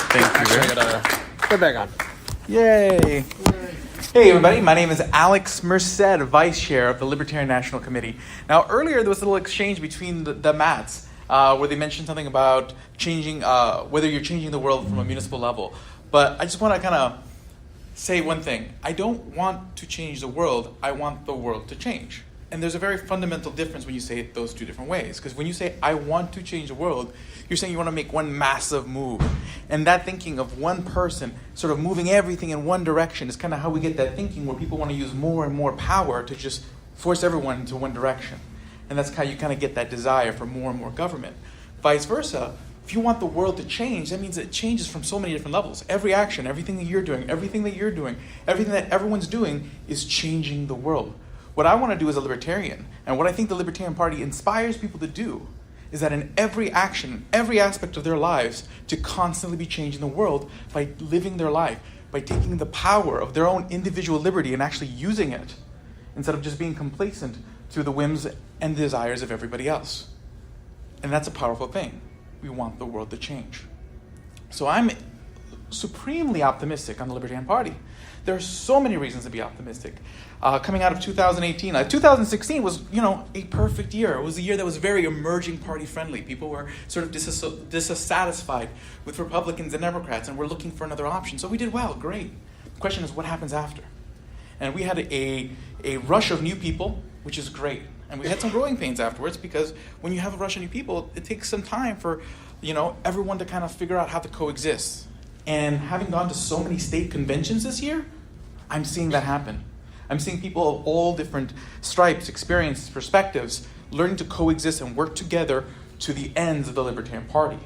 Thank you. Actually, I gotta put back on. Yay. Hey everybody, my name is Alex Merced, Vice Chair of the Libertarian National Committee. Now earlier there was a little exchange between the Matts where they mentioned something about changing, whether you're changing the world from a municipal level. But I just want to kind of say one thing. I don't want to change the world, I want the world to change. And there's a very fundamental difference when you say it those two different ways. Because when you say, I want to change the world, you're saying you want to make one massive move. And that thinking of one person sort of moving everything in one direction is kind of how we get that thinking where people want to use more and more power to just force everyone into one direction. And that's how you kind of get that desire for more and more government. Vice versa, if you want the world to change, that means it changes from so many different levels. Every action, everything that you're doing, everything that everyone's doing is changing the world. What I want to do as a libertarian, and what I think the Libertarian Party inspires people to do, is that in every action, every aspect of their lives, to constantly be changing the world by living their life, by taking the power of their own individual liberty and actually using it, instead of just being complacent to the whims and desires of everybody else. And that's a powerful thing. We want the world to change. So I'm supremely optimistic on the Libertarian Party. There are so many reasons to be optimistic. Coming out of 2018, 2016 was, a perfect year. It was a year that was very emerging party friendly. People were sort of dissatisfied with Republicans and Democrats and were looking for another option. So we did well, great. The question is, what happens after? And we had a rush of new people, which is great. And we had some growing pains afterwards because when you have a rush of new people, it takes some time for, everyone to kind of figure out how to coexist. And having gone to so many state conventions this year, I'm seeing that happen. I'm seeing people of all different stripes, experiences, perspectives, learning to coexist and work together to the ends of the Libertarian Party.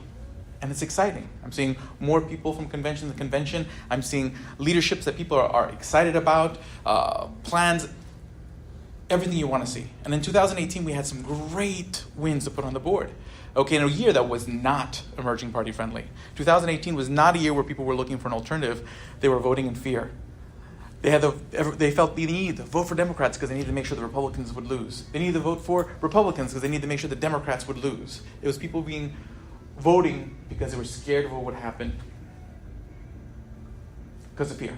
And it's exciting. I'm seeing more people from convention to convention. I'm seeing leaderships that people are excited about, plans, everything you want to see. And in 2018, we had some great wins to put on the board. Okay, in a year that was not emerging party friendly. 2018 was not a year where people were looking for an alternative. They were voting in fear. They felt the need to vote for Democrats because they needed to make sure the Republicans would lose. They needed to vote for Republicans because they needed to make sure the Democrats would lose. It was people voting because they were scared of what would happen because of fear.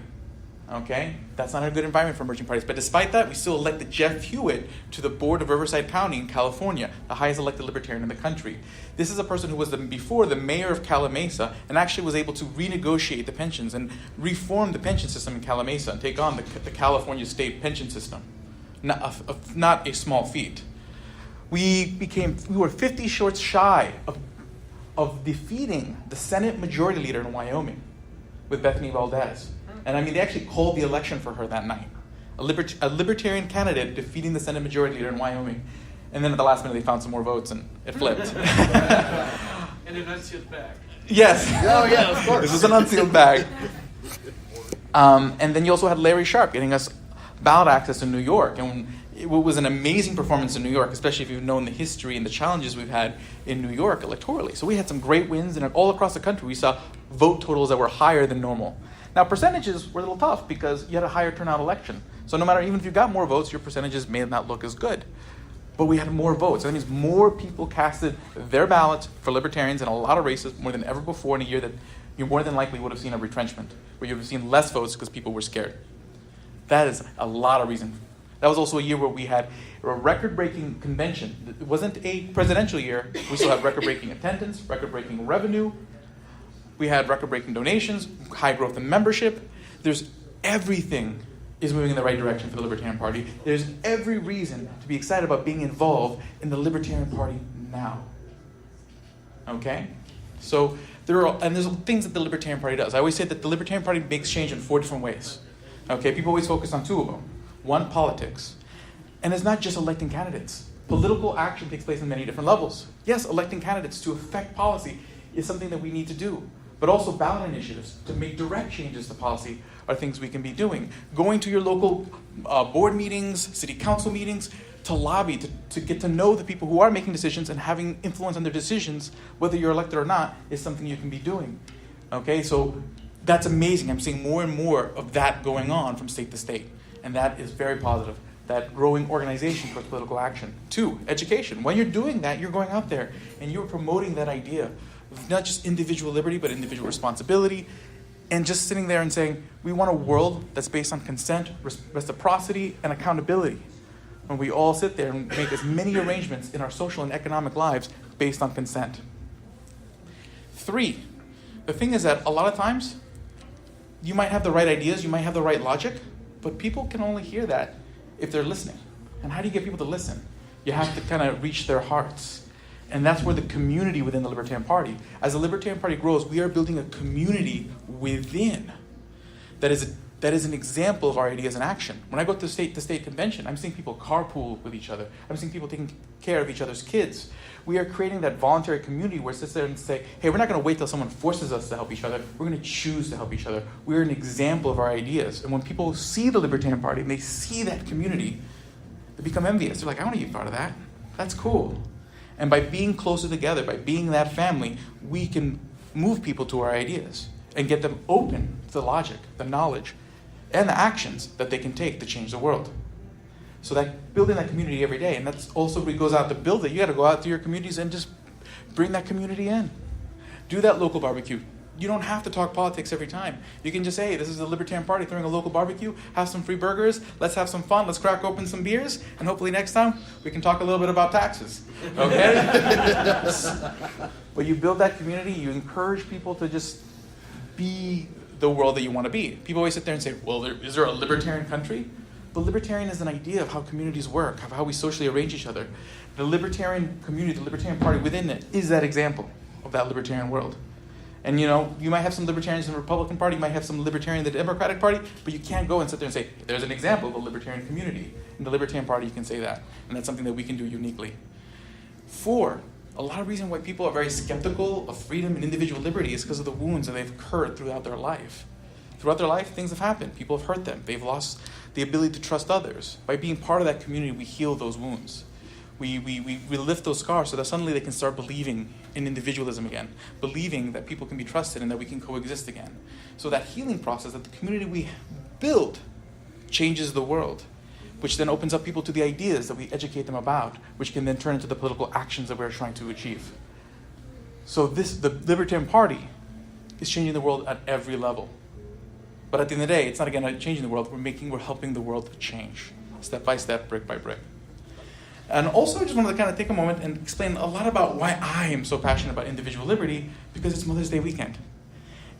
Okay? That's not a good environment for emerging parties. But despite that, we still elected Jeff Hewitt to the board of Riverside County in California, the highest elected libertarian in the country. This is a person who was before the mayor of Calamasa and actually was able to renegotiate the pensions and reform the pension system in Calamasa and take on the California state pension system. Not a small feat. We were 50 shorts shy of defeating the Senate Majority Leader in Wyoming with Bethany Valdez. And they actually called the election for her that night. A libertarian candidate defeating the Senate Majority Leader in Wyoming. And then at the last minute, they found some more votes and it flipped. And an unsealed bag. Yes. Oh, yeah, of course. This was an unsealed bag. And then you also had Larry Sharp getting us ballot access in New York. And it was an amazing performance in New York, especially if you've known the history and the challenges we've had in New York electorally. So we had some great wins, and all across the country, we saw vote totals that were higher than normal. Now, percentages were a little tough because you had a higher turnout election. So no matter, even if you got more votes, your percentages may not look as good. But we had more votes. That means more people casted their ballots for libertarians in a lot of races, more than ever before in a year that you more than likely would have seen a retrenchment, where you would have seen less votes because people were scared. That is a lot of reason. That was also a year where we had a record-breaking convention. It wasn't a presidential year. We still had record-breaking attendance, record-breaking revenue. We had record-breaking donations, high growth in membership. Everything is moving in the right direction for the Libertarian Party. There's every reason to be excited about being involved in the Libertarian Party now. Okay? So there's things that the Libertarian Party does. I always say that the Libertarian Party makes change in 4 different ways. Okay? People always focus on 2 of them. One, politics. And it's not just electing candidates. Political action takes place on many different levels. Yes, electing candidates to affect policy is something that we need to do. But also ballot initiatives to make direct changes to policy are things we can be doing. Going to your local board meetings, city council meetings, to lobby, to get to know the people who are making decisions and having influence on their decisions, whether you're elected or not, is something you can be doing. Okay, so that's amazing. I'm seeing more and more of that going on from state to state. And that is very positive. That growing organization towards political action. 2, education. When you're doing that, you're going out there and you're promoting that idea not just individual liberty, but individual responsibility, and just sitting there and saying, we want a world that's based on consent, reciprocity, and accountability. When we all sit there and make as many arrangements in our social and economic lives based on consent. 3, the thing is that a lot of times, you might have the right ideas, you might have the right logic, but people can only hear that if they're listening. And how do you get people to listen? You have to kind of reach their hearts. And that's where the community within the Libertarian Party, as the Libertarian Party grows, we are building a community within that is an example of our ideas in action. When I go to state convention, I'm seeing people carpool with each other. I'm seeing people taking care of each other's kids. We are creating that voluntary community where it sits there and say, hey, we're not going to wait till someone forces us to help each other. We're going to choose to help each other. We're an example of our ideas. And when people see the Libertarian Party and they see that community, they become envious. They're like, I want to be part of that. That's cool. And by being closer together, by being that family, we can move people to our ideas and get them open to the logic, the knowledge, and the actions that they can take to change the world. So that building that community every day, and that's also what goes out to build it. You got to go out to your communities and just bring that community in. Do that local barbecue. You don't have to talk politics every time. You can just say, hey, this is the Libertarian Party throwing a local barbecue, have some free burgers, let's have some fun, let's crack open some beers, and hopefully next time we can talk a little bit about taxes. Okay? But you build that community, you encourage people to just be the world that you want to be. People always sit there and say, well, is there a libertarian country? But libertarian is an idea of how communities work, of how we socially arrange each other. The libertarian community, the Libertarian Party within it is that example of that libertarian world. And you might have some libertarians in the Republican Party, you might have some libertarians in the Democratic Party, but you can't go and sit there and say, there's an example of a libertarian community. In the Libertarian Party, you can say that. And that's something that we can do uniquely. 4, a lot of reason why people are very skeptical of freedom and individual liberty is because of the wounds that they've incurred throughout their life. Throughout their life, things have happened. People have hurt them. They've lost the ability to trust others. By being part of that community, we heal those wounds. We lift those scars so that suddenly they can start believing in individualism again, believing that people can be trusted and that we can coexist again. So that healing process, that the community we build changes the world, which then opens up people to the ideas that we educate them about, which can then turn into the political actions that we're trying to achieve. So the Libertarian Party is changing the world at every level. But at the end of the day, it's not again changing the world, we're helping the world to change, step by step, brick by brick. And also, I just wanted to kind of take a moment and explain a lot about why I am so passionate about individual liberty, because it's Mother's Day weekend.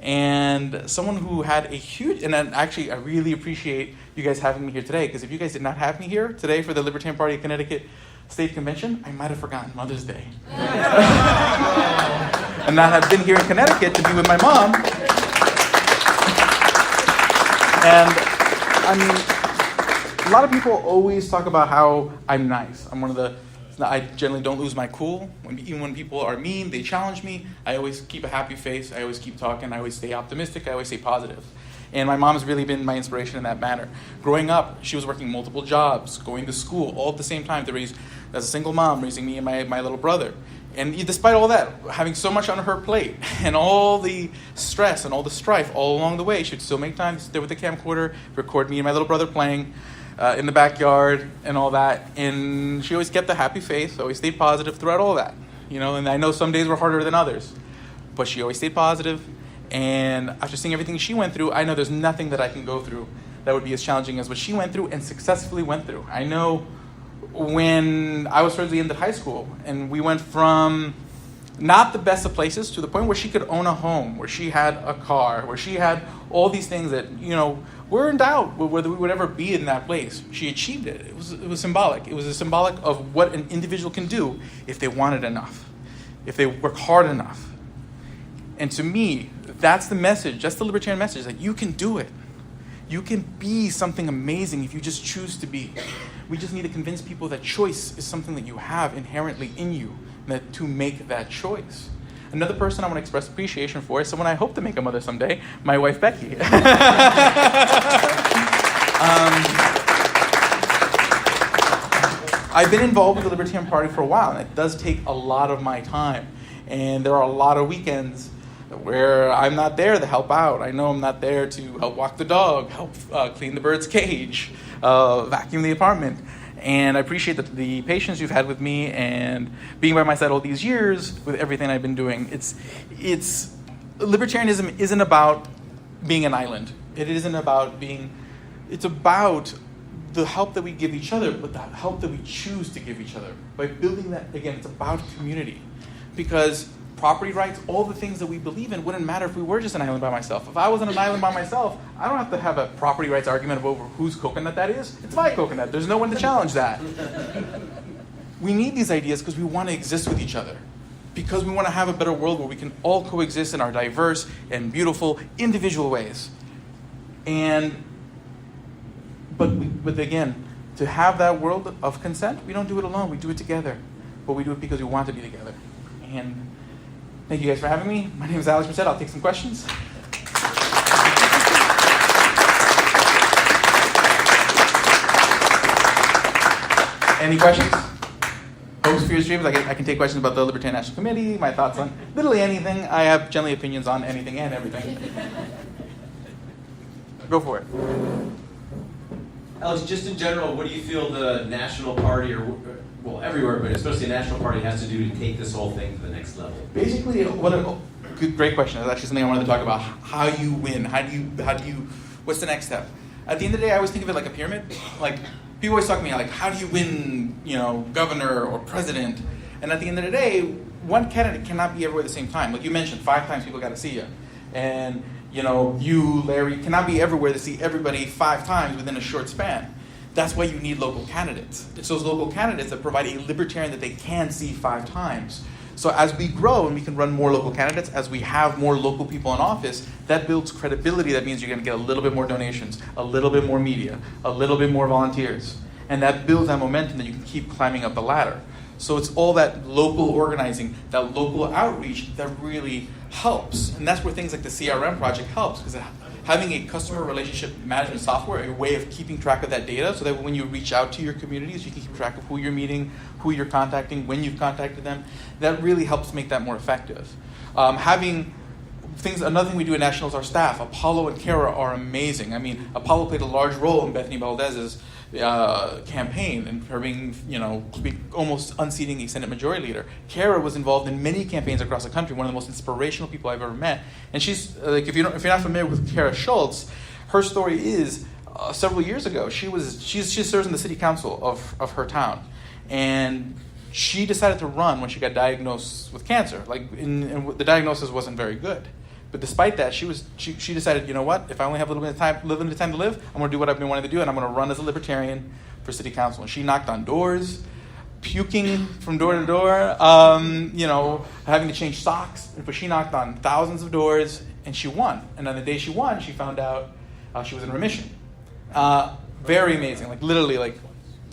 And someone who had a huge, and actually I really appreciate you guys having me here today, because if you guys did not have me here today for the Libertarian Party of Connecticut State Convention, I might have forgotten Mother's Day. And not have been here in Connecticut to be with my mom. And I mean, a lot of people always talk about how I'm nice. I generally don't lose my cool. Even when people are mean, they challenge me, I always keep a happy face. I always keep talking. I always stay optimistic. I always stay positive. And my mom's really been my inspiration in that manner. Growing up, she was working multiple jobs, going to school, all at the same time to raise, as a single mom, raising me and my little brother. And despite all that, having so much on her plate, and all the stress and all the strife all along the way, she would still make time to sit there with the camcorder, record me and my little brother playing in the backyard and all that. And she always kept a happy face, always stayed positive throughout all that. And I know some days were harder than others, but she always stayed positive. And after seeing everything she went through, I know there's nothing that I can go through that would be as challenging as what she went through and successfully went through. I know when I was towards the end of high school, and we went from not the best of places to the point where she could own a home, where she had a car, where she had all these things that, were in doubt whether we would ever be in that place. She achieved it. It was symbolic. It was a symbolic of what an individual can do if they want it enough, if they work hard enough. And to me, that's the message. That's the libertarian message, that you can do it. You can be something amazing if you just choose to be. We just need to convince people that choice is something that you have inherently in you, that to make that choice. Another person I want to express appreciation for is someone I hope to make a mother someday, my wife, Becky. I've been involved with the Libertarian Party for a while, and it does take a lot of my time. And there are a lot of weekends where I'm not there to help out. I know I'm not there to help walk the dog, help clean the bird's cage, vacuum the apartment. And I appreciate the patience you've had with me and being by my side all these years with everything I've been doing. Libertarianism isn't about being an island. It isn't about being, it's about the help that we give each other, but the help that we choose to give each other. By building that, again, it's about community. Because property rights, all the things that we believe in wouldn't matter if we were just an island by myself. If I was on an island by myself, I don't have to have a property rights argument over whose coconut that is. It's my coconut. There's no one to challenge that. We need these ideas because we want to exist with each other. Because we want to have a better world where we can all coexist in our diverse and beautiful individual ways. But again, to have that world of consent, we don't do it alone. We do it together. But we do it because we want to be together. And thank you guys for having me. My name is Alex Merced. I'll take some questions. Any questions? Hopes, fears, dreams. I can take questions about the Libertarian National Committee, my thoughts on literally anything. I have generally opinions on anything and everything. Go for it. Alex, just in general, what do you feel the National Party, or well, everywhere, but especially the National Party, has to do to take this whole thing to the next level? Basically, great question. That's actually something I wanted to talk about. How you win? How do you? What's the next step? At the end of the day, I always think of it like a pyramid. Like people always talk to me like, how do you win? Governor or president? And at the end of the day, one candidate cannot be everywhere at the same time. Like you mentioned, 5 times people got to see you, and you, Larry, cannot be everywhere to see everybody 5 times within a short span. That's why you need local candidates. It's those local candidates that provide a libertarian that they can see 5 times. So as we grow and we can run more local candidates, as we have more local people in office, that builds credibility. That means you're going to get a little bit more donations, a little bit more media, a little bit more volunteers. And that builds that momentum that you can keep climbing up the ladder. So it's all that local organizing, that local outreach that really helps. And that's where things like the CRM project helps, because having a customer relationship management software, a way of keeping track of that data so that when you reach out to your communities, you can keep track of who you're meeting, who you're contacting, when you've contacted them. That really helps make that more effective. Another thing we do at National is our staff. Apollo and Kara are amazing. I mean, Apollo played a large role in Bethany Valdez's campaign and her being almost unseating a Senate Majority Leader. Kara was involved in many campaigns across the country, one of the most inspirational people I've ever met. And she's if you're not familiar with Kara Schultz, her story is several years ago. She serves in the city council of her town, and she decided to run when she got diagnosed with cancer. And the diagnosis wasn't very good. But despite that, she decided, you know what? If I only have a limited time to live, I'm going to do what I've been wanting to do, and I'm going to run as a libertarian for city council. And she knocked on doors, puking from door to door, having to change socks. But she knocked on thousands of doors, and she won. And on the day she won, she found out she was in remission. Very amazing. Literally,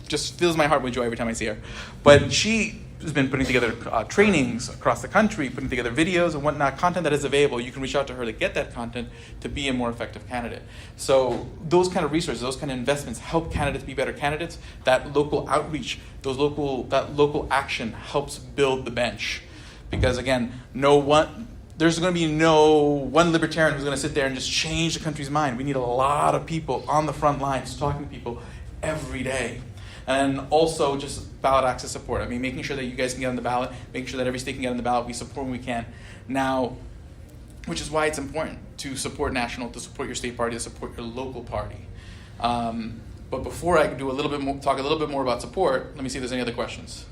just fills my heart with joy every time I see her. But she has been putting together trainings across the country, putting together videos and whatnot, content that is available. You can reach out to her to get that content to be a more effective candidate. So those kind of resources, those kind of investments help candidates be better candidates. That local outreach, that local action helps build the bench. Because again, there's going to be no one libertarian who's going to sit there and just change the country's mind. We need a lot of people on the front lines talking to people every day. And also just ballot access support. I mean, making sure that you guys can get on the ballot, making sure that every state can get on the ballot. We support when we can. Now, which is why it's important to support national, to support your state party, to support your local party. But before I do talk a little bit more about support, let me see if there's any other questions.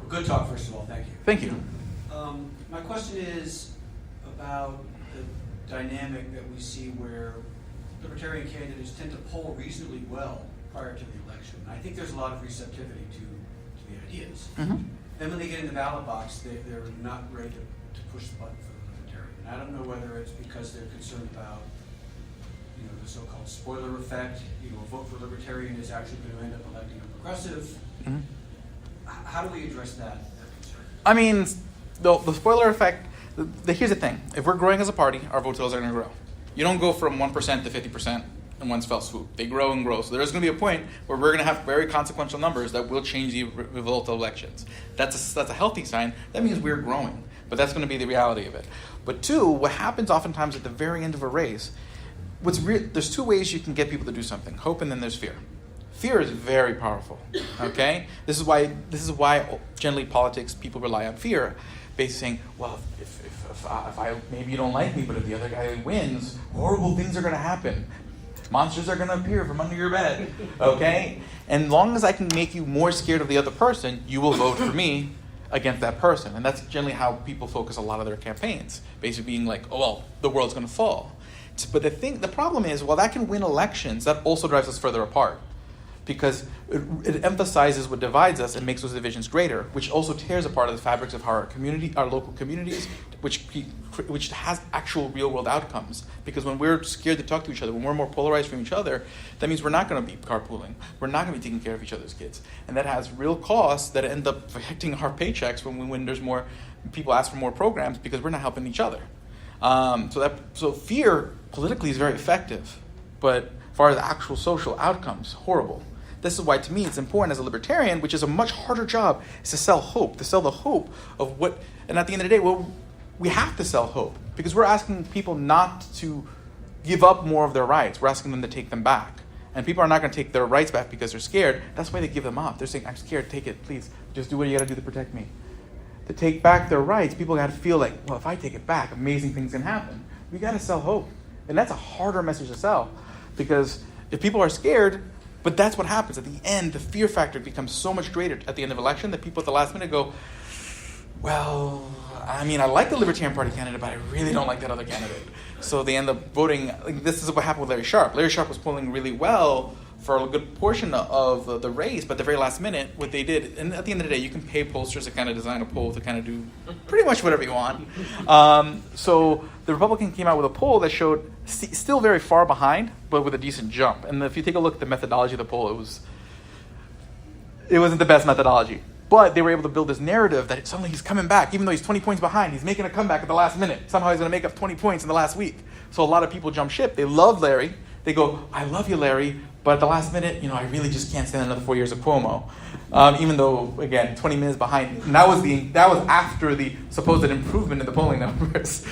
Good talk, first of all. Thank you. Thank you. My question is about the dynamic that we see where libertarian candidates tend to poll reasonably well prior to the election. I think there's a lot of receptivity to the ideas. Mm-hmm. Then when they get in the ballot box, they're not ready to push the button for the libertarian. I don't know whether it's because they're concerned about the so-called spoiler effect. A vote for libertarian is actually going to end up electing a progressive. Mm-hmm. How do we address that concern? I mean, the spoiler effect, here's the thing. If we're growing as a party, our vote totals are going to grow. You don't go from 1% to 50% in one fell swoop. They grow and grow. So there's going to be a point where we're going to have very consequential numbers that will change the result of elections. That's a healthy sign. That means we're growing. but that's going to be the reality of it. But two, what happens oftentimes at the very end of a race, there's two ways you can get people to do something: hope, and then there's fear. Fear is very powerful. Okay, this is why generally politics people rely on fear, basically saying, well, if I maybe you don't like me, but if the other guy wins, horrible things are going to happen. Monsters are going to appear from under your bed. Okay, and as long as I can make you more scared of the other person, you will vote for me against that person. And that's generally how people focus a lot of their campaigns, basically being like, oh well, the world's going to fall. But the problem is, while that can win elections, that also drives us further apart, because it emphasizes what divides us and makes those divisions greater, which also tears apart the fabrics of our community, our local communities, which has actual real-world outcomes. Because when we're scared to talk to each other, when we're more polarized from each other, that means we're not going to be carpooling. We're not going to be taking care of each other's kids. And that has real costs that end up affecting our paychecks when there's more people ask for more programs, because we're not helping each other. So fear politically is very effective, but as far as actual social outcomes, horrible. This is why, to me, it's important as a libertarian, which is a much harder job, is to sell hope, to sell the hope of what, and at the end of the day, well, we have to sell hope, because we're asking people not to give up more of their rights. We're asking them to take them back. And people are not going to take their rights back because they're scared. That's why they give them up. They're saying, I'm scared, take it, please. Just do what you got to do to protect me. To take back their rights, people got to feel like, well, if I take it back, amazing things can happen. We got to sell hope. And that's a harder message to sell, because if people are scared, but that's what happens. At the end, the fear factor becomes so much greater at the end of election that people at the last minute go, well, I mean, I like the Libertarian Party candidate, but I really don't like that other candidate. So they end up voting. Like, this is what happened with Larry Sharpe. Larry Sharpe was polling really well for a good portion of the race, but at the very last minute, what they did, and at the end of the day, you can pay pollsters to kind of design a poll to kind of do pretty much whatever you want. So the Republican came out with a poll that showed still very far behind, but with a decent jump. And if you take a look at the methodology of the poll, it wasn't the best methodology. But they were able to build this narrative that suddenly he's coming back, even though he's 20 points behind. He's making a comeback at the last minute. Somehow he's going to make up 20 points in the last week. So a lot of people jump ship. They love Larry. They go, I love you, Larry, but at the last minute, I really just can't stand another 4 years of Cuomo. Even though, again, 20 minutes behind. And that was after the supposed improvement in the polling numbers.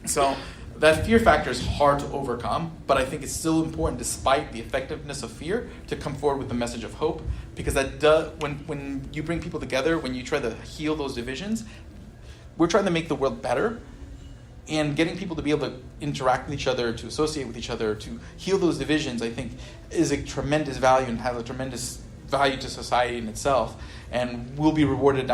So that fear factor is hard to overcome, but I think it's still important, despite the effectiveness of fear, to come forward with the message of hope, because when you bring people together, when you try to heal those divisions, we're trying to make the world better, and getting people to be able to interact with each other, to associate with each other, to heal those divisions, I think, is a tremendous value and has a tremendous value to society in itself, and we'll be rewarded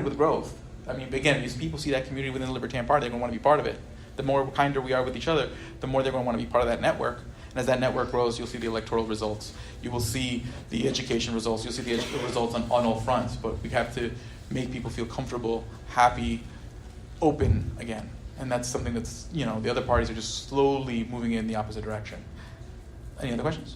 with growth. I mean, again, as people see that community within the Libertarian Party, they're going to want to be part of it. The more kinder we are with each other, the more they're going to want to be part of that network. And as that network grows, you'll see the electoral results. You will see the education results. You'll see the results on all fronts. But we have to make people feel comfortable, happy, open again. And that's something that's, the other parties are just slowly moving in the opposite direction. Any other questions?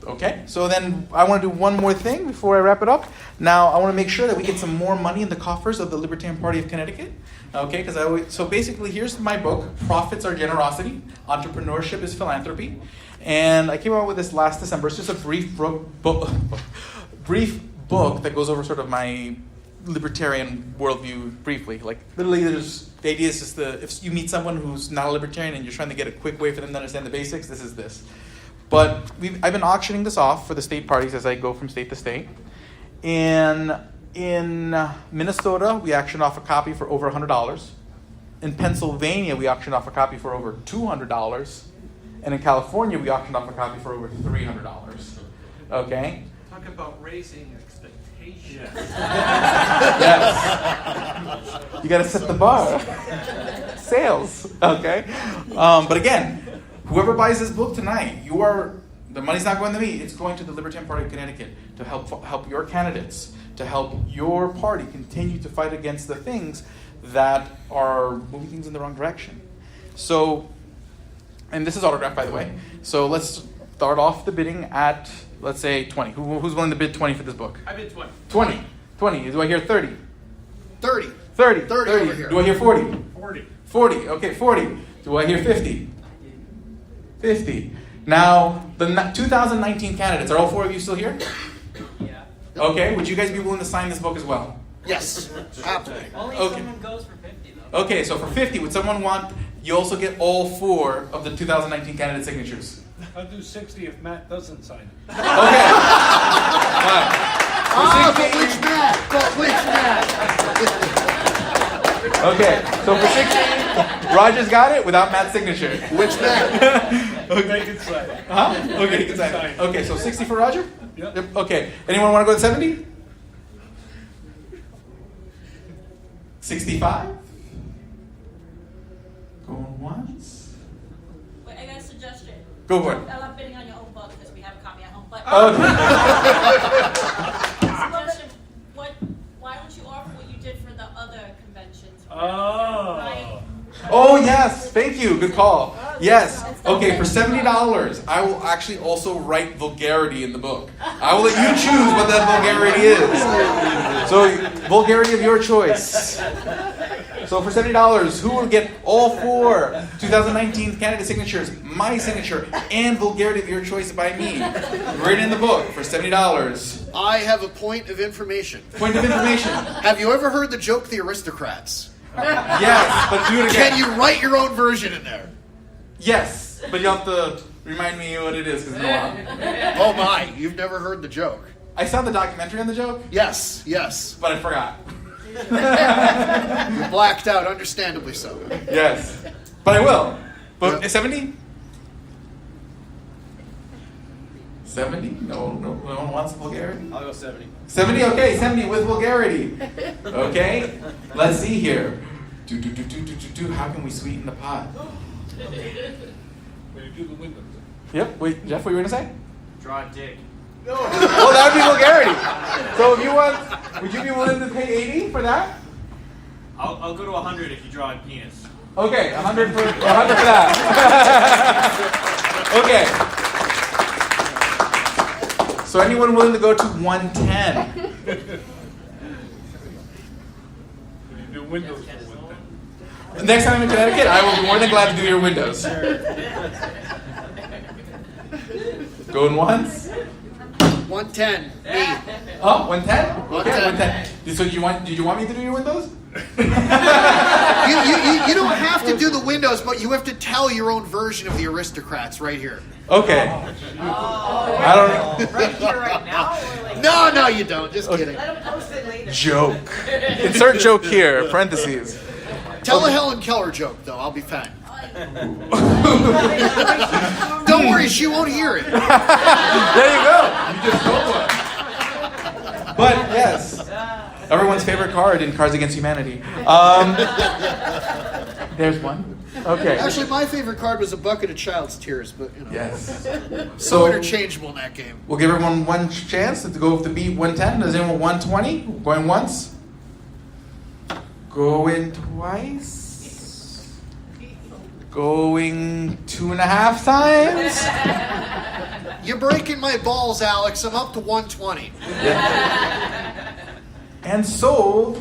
Okay, so then I want to do one more thing before I wrap it up. Now, I want to make sure that we get some more money in the coffers of the Libertarian Party of Connecticut. Okay, so basically, here's my book, Profits Are Generosity, Entrepreneurship is Philanthropy. And I came out with this last December. It's just a brief book that goes over sort of my libertarian worldview briefly. Like, literally, the idea is just if you meet someone who's not a libertarian and you're trying to get a quick way for them to understand the basics, this is this. But I've been auctioning this off for the state parties as I go from state to state. In Minnesota, we auctioned off a copy for over $100. In Pennsylvania, we auctioned off a copy for over $200. And in California, we auctioned off a copy for over $300. Okay? Talk about raising expectations. Yes. You got to set the bar. Sales. Okay? But again, whoever buys this book tonight, the money's not going to me. It's going to the Libertarian Party of Connecticut to help your candidates, to help your party continue to fight against the things that are moving things in the wrong direction. So, and this is autographed, by the way. So let's start off the bidding at, let's say, 20. Who's willing to bid 20 for this book? I bid 20. 20. Do I hear 30? 30. 30 over here. Do I hear 40? 40. 40. Okay, 40. Do I hear 50? 50. Now, the 2019 candidates, are all four of you still here? Yeah. Okay, would you guys be willing to sign this book as well? Yes. Absolutely. Only Okay. if someone goes for 50, though. Okay, so for 50, would someone want, you also get all 4 of the 2019 candidate signatures. I'll do 60 if Matt doesn't sign it. Okay. Fine. Ah, but which Matt? But which Matt? Okay, so for 60, Roger's got it without Matt's signature. Which Matt? Make it sign it. Huh? Okay, he can sign it. Okay, so 60 for Roger? Yep. Okay, anyone want to go to 70? 65? Going once? Wait, I got a suggestion. Go for it. I love bidding on your own book because we have a copy at home. But suggestion, why don't you offer what you did for the other conventions? Oh. Right? Oh, yes, thank you, good call. Yes, okay, for $70, I will actually also write vulgarity in the book. I will let you choose what that vulgarity is. So, vulgarity of your choice. So for $70, who will get all 4 2019 candidate signatures, my signature, and vulgarity of your choice by me, written in the book for $70. I have a point of information. Point of information. Have you ever heard the joke The Aristocrats? Yes, but do it again. Can you write your own version in there? Yes, but you have to remind me what it is, because no one. Oh my, you've never heard the joke. I saw the documentary on the joke, Yes, yes. but I forgot. You blacked out, understandably so. Yes, but I will. But Yep. 70? 70? No one wants vulgarity? I'll go 70. 70, okay, 70 with vulgarity. Okay, let's see here. How can we sweeten the pot? When you do the windows. Yep, wait, Jeff, what were you going to say? Draw a dick. Well, that would be vulgarity. So if you want, would you be willing to pay 80 for that? I'll go to 100 if you draw a penis. Okay, 100 for that. Okay. So anyone willing to go to 110? When you do windows for one thing. Next time I'm in Connecticut, I will be more than glad to do your windows. Going once? 110, me. Oh, 110? Okay, 110. 110. So did you want me to do your windows? You don't have to do the windows, but you have to tell your own version of The Aristocrats right here. Okay. I don't know. Right here, right now? Or like, No, you don't. Just kidding. let him post it later. Joke. Insert joke here, parentheses. Tell a Helen Keller joke, though. I'll be fine. Don't worry, she won't hear it. There you go. You just told one. But yes, everyone's favorite card in Cards Against Humanity. There's one. Okay. Actually, my favorite card was a bucket of child's tears, but you know. Yes. So So interchangeable in that game. we'll give everyone one chance to go with the beat 110. Does anyone want 120? Going once? Going twice? Going 2.5 times? You're breaking my balls, Alex. I'm up to 120. And sold